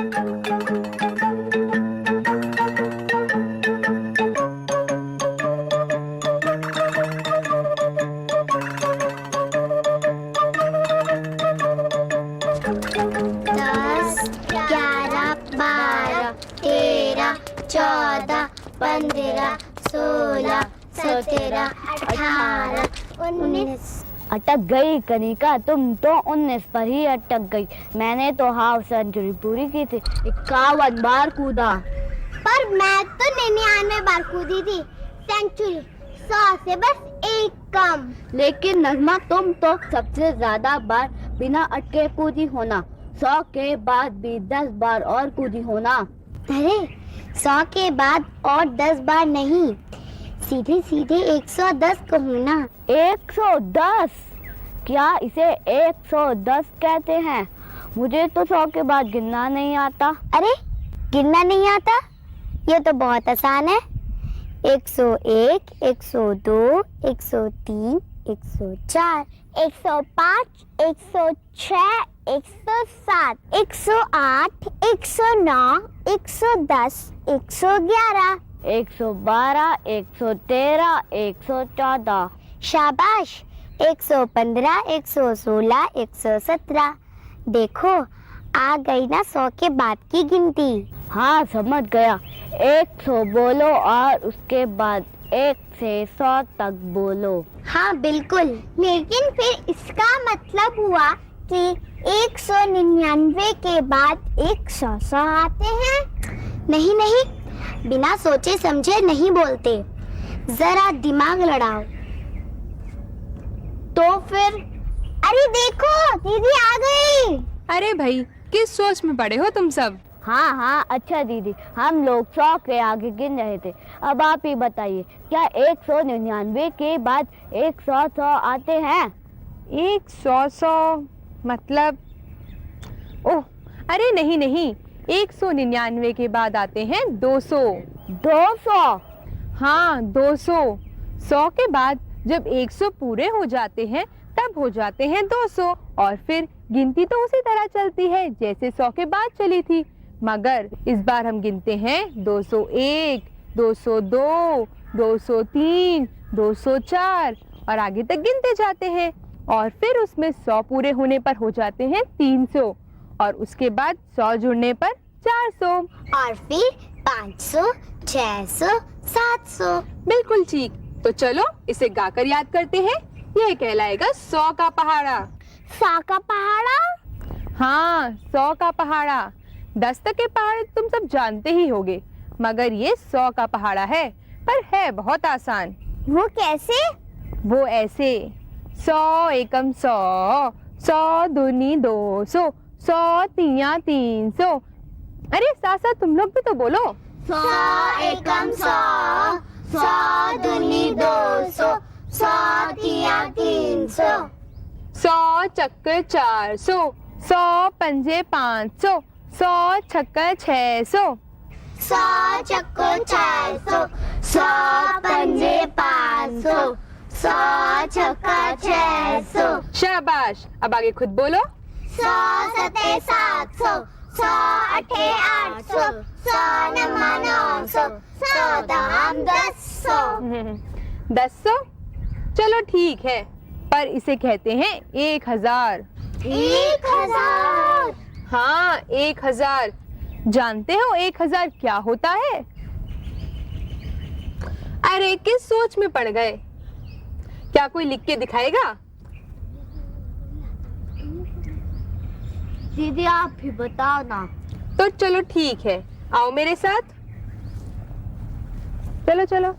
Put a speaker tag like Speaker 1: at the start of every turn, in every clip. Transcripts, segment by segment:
Speaker 1: दस, 11, 12, 13, 14, 15, 16, 17, 18, 19।
Speaker 2: अटक गई कनिका, तुम तो 19 पर ही अटक गई। मैंने तो हाफ सेंचुरी पूरी की थी, 51 बार कूदा।
Speaker 1: पर मैं तो 99 बार कूदी थी। सेंचुरी 100 से बस एक कम।
Speaker 2: लेकिन नज़मा, तुम तो सबसे ज्यादा बार बिना अटके कूदी होना। 100 के बाद भी 10 बार और कूदी होना।
Speaker 1: अरे 100 के बाद और 10 बार नहीं, सीधे सीधे 110 कहूँ ना।
Speaker 2: 110? क्या इसे 110 कहते हैं? मुझे तो 100 के बाद गिनना नहीं आता।
Speaker 1: अरे गिनना नहीं आता? ये तो बहुत आसान है। 101, 102, 103, 104, 105, 106, 107, 108, 109, 110, 111,
Speaker 2: 112, 113, 114।
Speaker 1: शाबाश। 115, 116, 117। देखो आ गई ना 100 के बाद की गिनती।
Speaker 2: हाँ, समझ गया। 100 बोलो और उसके बाद 1 से 100 तक बोलो।
Speaker 1: हाँ बिल्कुल, लेकिन फिर इसका मतलब हुआ कि 199 के बाद 100 आते हैं। नहीं नहीं, बिना सोचे समझे नहीं बोलते, जरा दिमाग लड़ाओ।
Speaker 2: तो फिर?
Speaker 1: अरे देखो दीदी आ गई।
Speaker 3: अरे भाई, किस सोच में पड़े हो तुम सब?
Speaker 2: हाँ हाँ, अच्छा दीदी, हम लोग 100 के आगे गिन रहे थे। अब आप ही बताइए, क्या 199 के बाद 100 आते हैं?
Speaker 3: 100 मतलब? ओह, अरे नहीं नहीं, 199 के बाद आते हैं 200।
Speaker 2: 200?
Speaker 3: हाँ 200। 100 के बाद जब 100 पूरे हो जाते हैं तब हो जाते हैं 200, और फिर गिनती तो उसी तरह चलती है जैसे 100 के बाद चली थी, मगर इस बार हम गिनते हैं 201, 202, 203, 204 और आगे तक गिनते जाते हैं, और फिर उसमें 100 पूरे होने पर हो जाते हैं 300, और उसके बाद 100 जुड़ने पर 400,
Speaker 1: और फिर 500, 600, 700।
Speaker 3: बिल्कुल ठीक। तो चलो इसे गाकर याद करते हैं। यह कहलाएगा 100 का पहाड़ा।
Speaker 1: 100 का पहाड़ा?
Speaker 3: हाँ, 100 का पहाड़ा। 10 तक के पहाड़ तुम सब जानते ही होगे, मगर ये 100 का पहाड़ा है, पर है बहुत आसान।
Speaker 1: वो कैसे?
Speaker 3: वो ऐसे, 100 एकम 100, 100 दूनी 200, 100 तिया 300। अरे साथ साथ तुम लोग भी तो बोलो।
Speaker 1: 100 एकम 100, 100 दूनी 200, 100 तिया 300।
Speaker 3: 100 चक्कर 400, 100 पंजे 500, 100 छक्कर 600।
Speaker 1: 100 चक्को 400, 100 पंजे 500, 100 छक्का 600।
Speaker 3: शाबाश, अब आगे खुद बोलो।
Speaker 1: 100 सते 700, 100 अठे 800, 100 नमा 900, 100 दाम 1000।
Speaker 3: 1000? चलो ठीक है, पर इसे कहते हैं 1000।
Speaker 1: 1000?
Speaker 3: हाँ, 1000। जानते हो 1000 क्या होता है? अरे किस सोच में पड़ गए? क्या कोई लिख के दिखाएगा?
Speaker 2: दीदी आप ही बताओ ना।
Speaker 3: तो चलो ठीक है, आओ मेरे साथ। चलो चलो।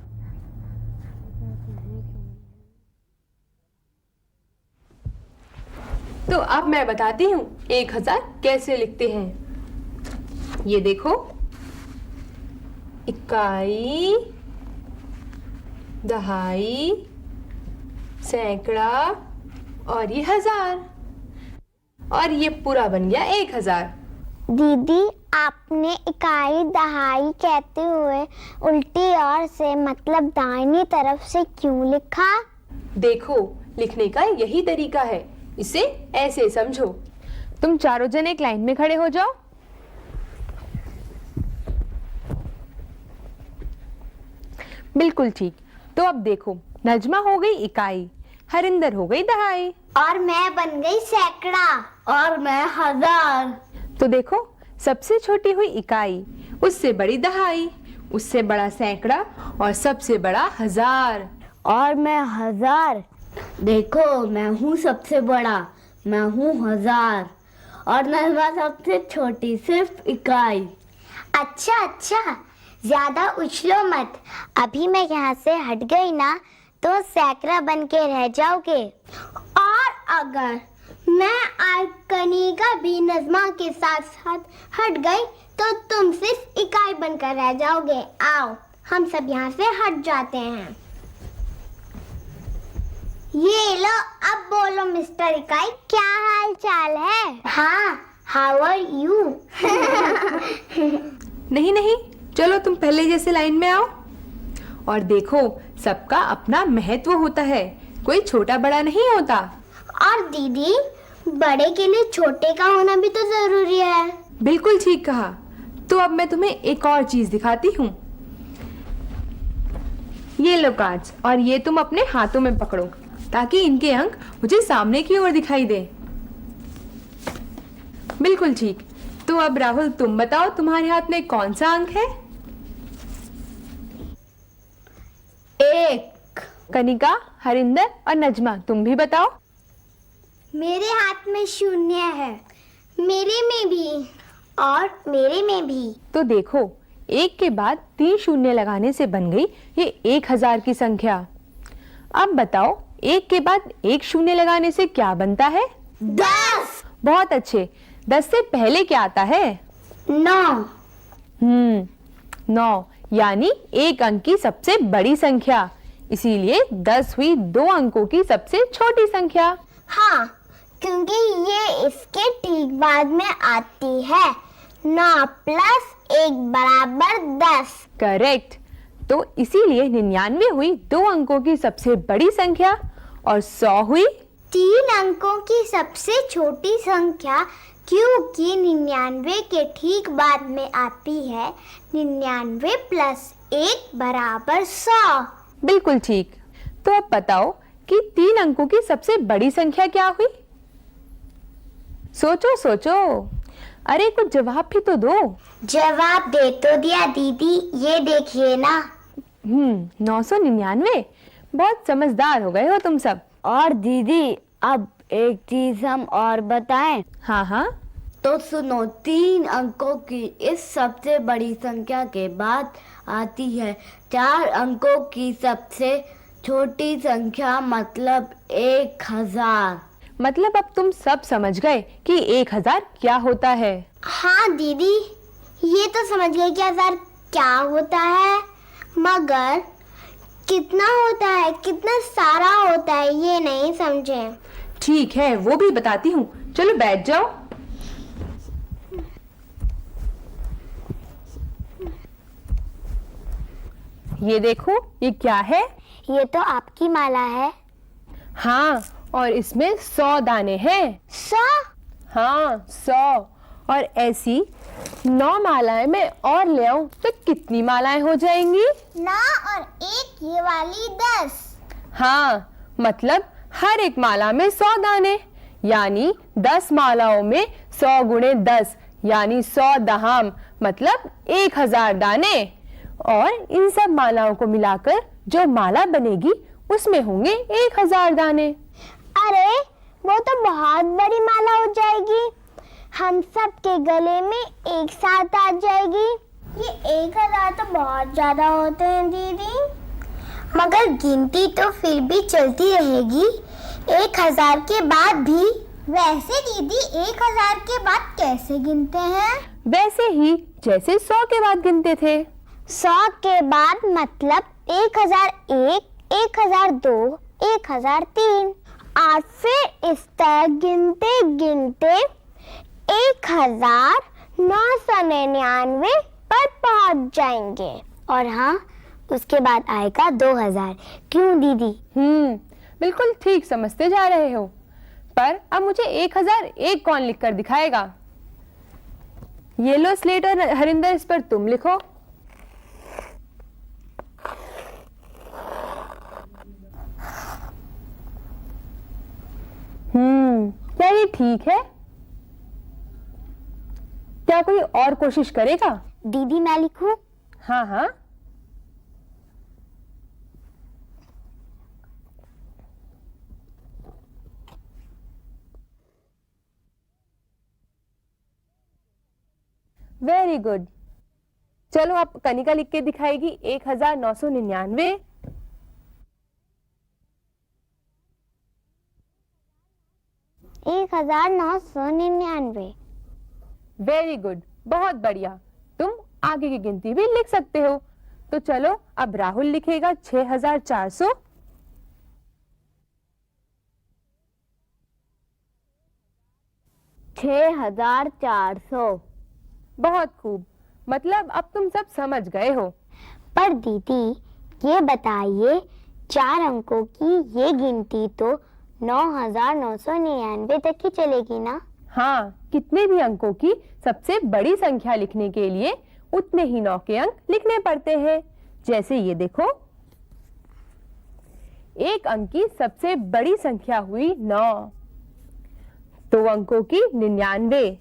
Speaker 3: तो अब मैं बताती हूँ 1000 कैसे लिखते हैं। ये देखो, इकाई, दहाई, सैकड़ा और ये 1000, और ये पूरा बन गया 1000।
Speaker 1: दीदी आपने इकाई दहाई कहते हुए उल्टी ओर से मतलब दाहिनी तरफ से क्यों लिखा?
Speaker 3: देखो, लिखने का यही तरीका है, इसे ऐसे समझो। तुम चारों जन एक लाइन में खड़े हो जाओ। बिल्कुल ठीक। तो अब देखो, नजमा हो गई इकाई, हरिंदर हो गई दहाई,
Speaker 1: और मैं बन गई सैकड़ा।
Speaker 2: और मैं 1000।
Speaker 3: तो देखो, सबसे छोटी हुई इकाई, उससे बड़ी दहाई, उससे बड़ा सैकड़ा और सबसे बड़ा 1000।
Speaker 2: और मैं 1000। देखो, मैं हूँ सबसे बड़ा, मैं हूँ 1000। और नजमा सबसे छोटी, सिर्फ इकाई।
Speaker 1: अच्छा अच्छा, ज्यादा उछलो मत। अभी मैं यहाँ से हट गई ना तो सैकड़ा बन के रह जाओगे। और अगर मैं आज कनिका भी नजमा के साथ साथ हट गई तो तुम सिर्फ इकाई बनकर रह जाओगे। आओ, हम सब यहाँ से हट जाते हैं। ये लो, अब बोलो मिस्टर इकाई, क्या हाल चाल है? हाँ, हाउ आर यू?
Speaker 3: नहीं नहीं, चलो तुम पहले जैसे लाइन में आओ। और देखो, सबका अपना महत्व होता है, कोई छोटा बड़ा नहीं होता।
Speaker 1: और दीदी, बड़े के लिए छोटे का होना भी तो जरूरी है।
Speaker 3: बिल्कुल ठीक कहा। तो अब मैं तुम्हें एक और चीज दिखाती हूँ। ये लो कांच, और ये तुम अपने हाथों में पकड़ो ताकि इनके अंक मुझे सामने की ओर दिखाई दे। बिल्कुल ठीक। तो अब राहुल, तुम बताओ, तुम्हारे हाथ में कौन सा अंक है?
Speaker 2: 1।
Speaker 3: कनिका, हरिंदर और नजमा, तुम भी बताओ।
Speaker 1: मेरे हाथ में 0 है, मेरे में भी, और मेरे में भी।
Speaker 3: तो देखो, 1 के बाद 3 शून्य लगाने से बन गई ये 1000 की संख्या। अब बताओ, 1 के बाद 1 शून्य लगाने से क्या बनता है?
Speaker 1: 10।
Speaker 3: बहुत अच्छे। 10 से पहले क्या आता है?
Speaker 1: 9।
Speaker 3: 9, यानी 1 अंक की सबसे बड़ी संख्या। इसीलिए 10 हुई 2 अंकों की सबसे छोटी संख्या।
Speaker 1: हाँ, क्योंकि ये इसके ठीक बाद में आती है। 9 + 1 = 10।
Speaker 3: करेक्ट। तो इसीलिए 99 हुई 2 अंकों की सबसे बड़ी संख्या, और 100 हुई
Speaker 1: 3 अंकों की सबसे छोटी संख्या, क्योंकि 99 के ठीक बाद में आती है 99 + 1 = 100।
Speaker 3: बिल्कुल ठीक। तो अब बताओ कि 3 अंकों की सबसे बड़ी संख्या क्या हुई? सोचो सोचो, अरे कुछ जवाब भी तो दो।
Speaker 1: जवाब दे तो दिया दीदी, ये देखिए ना।
Speaker 3: 999। बहुत समझदार हो गए हो तुम सब।
Speaker 2: और दीदी, अब एक चीज हम और बताएं।
Speaker 3: हाँ हाँ,
Speaker 2: तो सुनो, 3 अंकों की इस सबसे बड़ी संख्या के बाद आती है 4 अंकों की सबसे छोटी संख्या, मतलब 1000।
Speaker 3: मतलब अब तुम सब समझ गए कि 1000 क्या होता है।
Speaker 1: हाँ दीदी, ये तो समझ गए कि 1000 क्या होता है, मगर कितना होता है, कितना सारा होता है, ये नहीं समझे।
Speaker 3: ठीक है, वो भी बताती हूँ। चलो बैठ जाओ। ये देखो, ये क्या है?
Speaker 1: ये तो आपकी माला है।
Speaker 3: हाँ, और इसमें 100 दाने हैं।
Speaker 1: 100?
Speaker 3: हाँ, 100। और ऐसी 9 मालाएं मैं और ले आऊं तो कितनी मालाएं हो जाएंगी?
Speaker 1: 9 और 1 ये वाली 10।
Speaker 3: हाँ, मतलब हर एक माला में 100 दाने, यानी 10 मालाओं में 100 × 10, यानी 100 दहाम, मतलब 1000 दाने। और इन सब मालाओं को मिलाकर जो माला बनेगी उसमें होंगे 1000 दाने।
Speaker 1: अरे, वो तो बहुत बड़ी माला हो जाएगी, हम सब के गले में एक साथ आ जाएगी। ये 1000 तो बहुत ज्यादा होते हैं दीदी। मगर गिनती तो फिर भी चलती रहेगी 1000 के बाद भी। वैसे दीदी, 1000 के बाद कैसे गिनते हैं?
Speaker 3: वैसे ही जैसे 100 के बाद गिनते थे।
Speaker 1: 100 के बाद मतलब 1001, 1002, 1003, और फिर इस तरह गिनते गिनते 1999 पर पहुंच जाएंगे। और हाँ, उसके बाद आएगा 2000। क्यों दीदी?
Speaker 3: बिल्कुल ठीक समझते जा रहे हो। पर अब मुझे 1001 कौन लिखकर दिखाएगा? ये लो स्लेट, और हरिंदर, इस पर तुम लिखो। ये ठीक है। क्या कोई और कोशिश करेगा?
Speaker 1: दीदी मैं लिखूं?
Speaker 3: हाँ हाँ। Very good. चलो अब कनिका लिख के दिखाएगी 1999।
Speaker 1: 1999।
Speaker 3: वेरी गुड, बहुत बढ़िया। तुम आगे की गिनती भी लिख सकते हो। तो चलो अब राहुल लिखेगा 6400।
Speaker 2: 6400।
Speaker 3: बहुत खूब, मतलब अब तुम सब समझ गए हो।
Speaker 1: पर दीदी ये बताइए, 4 अंकों की ये गिनती तो 9999 तक ही चलेगी ना?
Speaker 3: हाँ, कितने भी अंकों की सबसे बड़ी संख्या लिखने के लिए उतने ही 9 के अंक लिखने पड़ते हैं। जैसे ये देखो, एक अंक की सबसे बड़ी संख्या हुई 9, 2 अंकों की 99,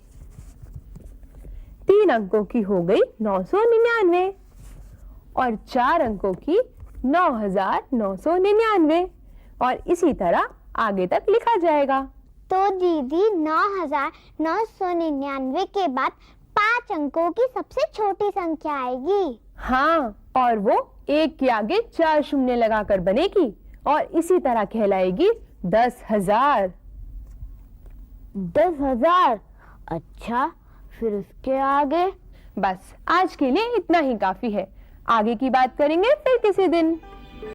Speaker 3: 3 अंकों की हो गई 999 और 4 अंकों की 9999 और इसी तरह आगे तक लिखा जाएगा।
Speaker 1: तो दीदी 9999 के बाद 5 अंकों की सबसे छोटी संख्या आएगी।
Speaker 3: हाँ, और वो 1 के आगे 4 शून्य लगाकर बनेगी और इसी तरह कहलाएगी 10,000।
Speaker 2: 10,000। अच्छा, फिर उसके आगे?
Speaker 3: बस आज के लिए इतना ही काफी है। आगे की बात करेंगे फिर किसी दिन।